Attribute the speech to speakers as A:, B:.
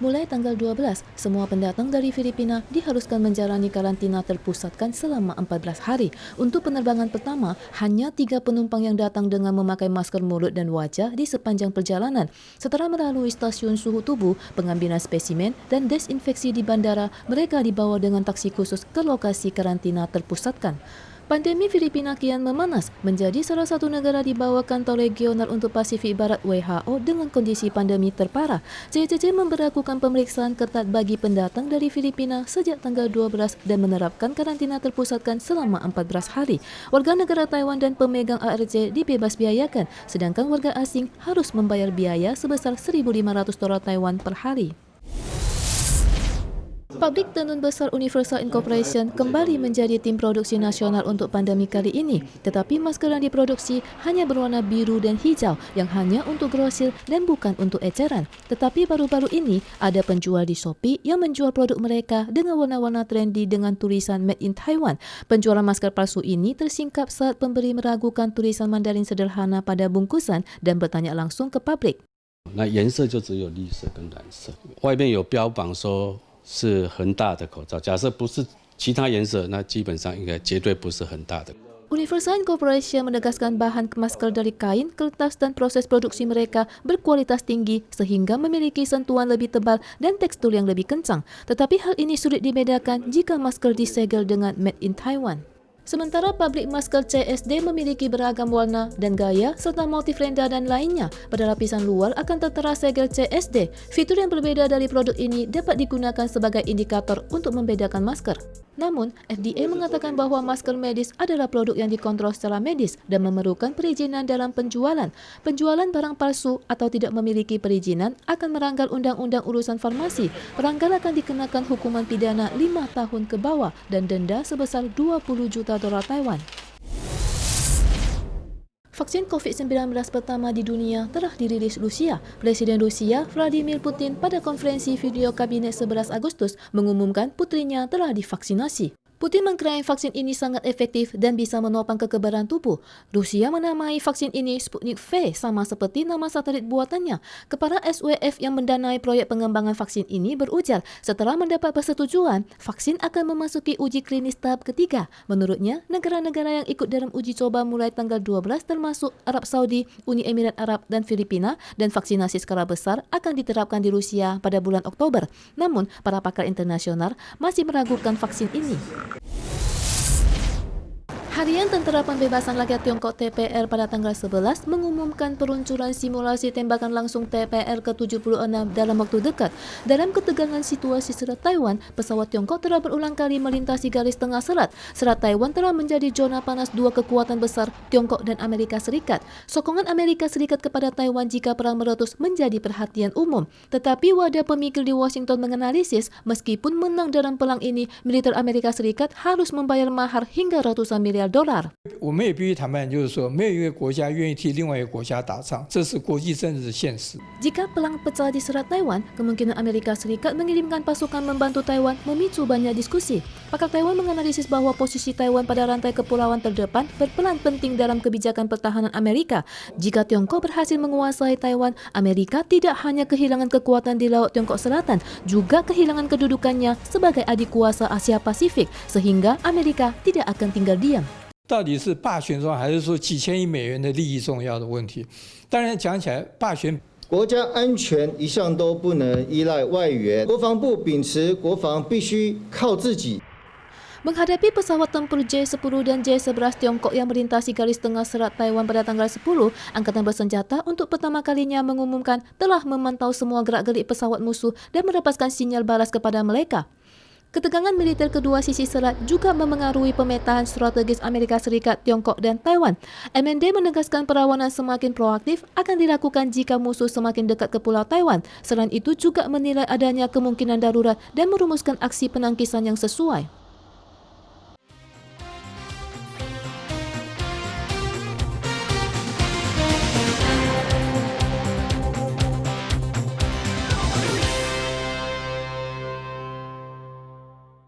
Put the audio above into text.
A: Mulai tanggal 12, semua pendatang dari Filipina diharuskan menjalani karantina terpusatkan selama 14 hari. Untuk penerbangan pertama, hanya 3 penumpang yang datang dengan memakai masker mulut dan wajah di sepanjang perjalanan. Setelah melalui stasiun suhu tubuh, pengambilan spesimen, dan desinfeksi di bandara, mereka dibawa dengan taksi khusus ke lokasi karantina terpusatkan. Pandemi Filipina kian memanas, menjadi salah satu negara di bawah kantor regional untuk Pasifik Barat WHO dengan kondisi pandemi terparah. CCC memberlakukan pemeriksaan ketat bagi pendatang dari Filipina sejak tanggal 12 dan menerapkan karantina terpusatkan selama 14 hari. Warga negara Taiwan dan pemegang ARC dibebas biayakan, sedangkan warga asing harus membayar biaya sebesar $1.500 Taiwan per hari. Pabrik tenun besar Universal Incorporation kembali menjadi tim produksi nasional untuk pandemi kali ini. Tetapi masker yang diproduksi hanya berwarna biru dan hijau yang hanya untuk grosir dan bukan untuk eceran. Tetapi baru-baru ini ada penjual di Shopee yang menjual produk mereka dengan warna-warna trendy dengan tulisan Made in Taiwan. Penjualan masker palsu ini tersingkap saat pembeli meragukan tulisan Mandarin sederhana pada bungkusan dan bertanya langsung ke pabrik.
B: 那颜色就只有绿色跟蓝色，外面有标榜说 是很大的口罩，假设不是其他颜色，那基本上应该绝对不是很大的。
A: Universal Incorporation menegaskan bahan masker dari kain, kertas, dan proses produksi mereka berkualitas tinggi sehingga memiliki sentuhan lebih tebal dan tekstur yang lebih kencang. Tetapi hal ini sulit dibedakan jika masker disegel dengan Made in Taiwan. Sementara pabrik masker CSD memiliki beragam warna dan gaya serta motif rendah dan lainnya. Pada lapisan luar akan tertera segel CSD. Fitur yang berbeda dari produk ini dapat digunakan sebagai indikator untuk membedakan masker. Namun, FDA mengatakan bahwa masker medis adalah produk yang dikontrol secara medis dan memerlukan perizinan dalam penjualan. Penjualan barang palsu atau tidak memiliki perizinan akan melanggar Undang-Undang Urusan Farmasi. Pelanggar akan dikenakan hukuman pidana 5 tahun ke bawah dan denda sebesar $20 juta Taiwan. Vaksin COVID-19 pertama di dunia telah dirilis Rusia. Presiden Rusia, Vladimir Putin, pada konferensi video kabinet 11 Agustus mengumumkan putrinya telah divaksinasi. Putin mengklaim vaksin ini sangat efektif dan bisa menopang kekebalan tubuh. Rusia menamai vaksin ini Sputnik V sama seperti nama satelit buatannya. Kepala SWF yang mendanai proyek pengembangan vaksin ini berujar setelah mendapat persetujuan, vaksin akan memasuki uji klinis tahap ketiga. Menurutnya, negara-negara yang ikut dalam uji coba mulai tanggal 12 termasuk Arab Saudi, Uni Emirat Arab, dan Filipina, dan vaksinasi skala besar akan diterapkan di Rusia pada bulan Oktober. Namun, para pakar internasional masih meragukan vaksin ini. Harian Tentera Pembebasan Rakyat Tiongkok TPR pada tanggal 11 mengumumkan peluncuran simulasi tembakan langsung TPR ke-76 dalam waktu dekat. Dalam ketegangan situasi Selat Taiwan, pesawat Tiongkok telah berulang kali melintasi garis tengah selat. Selat Taiwan telah menjadi zona panas dua kekuatan besar, Tiongkok dan Amerika Serikat. Sokongan Amerika Serikat kepada Taiwan jika perang meletus menjadi perhatian umum. Tetapi wadah pemikir di Washington menganalisis, meskipun menang dalam perang ini, militer Amerika Serikat harus membayar mahar hingga ratusan miliar dolar.
C: 我们也必须坦白，就是说，没有一个国家愿意替另外一个国家打仗，这是国际政治的现实。
A: Jika perang pecah di Selat Taiwan, kemungkinan Amerika Serikat mengirimkan pasukan membantu Taiwan memicu banyak diskusi. Pakar Taiwan menganalisis bahwa posisi Taiwan pada rantai kepulauan terdepan berperan penting dalam kebijakan pertahanan Amerika. Jika Tiongkok berhasil menguasai Taiwan, Amerika tidak hanya kehilangan kekuatan di Laut Tiongkok Selatan, juga kehilangan kedudukannya sebagai adik kuasa Asia Pasifik, sehingga Amerika tidak akan tinggal diam.
C: 到底是霸权重要，还是说几千亿美元的利益重要的问题？当然讲起来，霸权。
D: 国家安全一向都不能依赖外援，国防部秉持国防必须靠自己。
A: Menghadapi pesawat tempur J-10 dan J-11 Tiongkok yang melintasi garis tengah Selat Taiwan pada tanggal 10, Angkatan Bersenjata untuk pertama kalinya mengumumkan telah memantau semua gerak-gerik pesawat musuh dan mendapatkan sinyal balas kepada mereka. Ketegangan militer kedua sisi selat juga memengaruhi pemetaan strategis Amerika Serikat, Tiongkok, dan Taiwan. MND menegaskan perlawanan semakin proaktif akan dilakukan jika musuh semakin dekat ke Pulau Taiwan. Selain itu juga menilai adanya kemungkinan darurat dan merumuskan aksi penangkisan yang sesuai.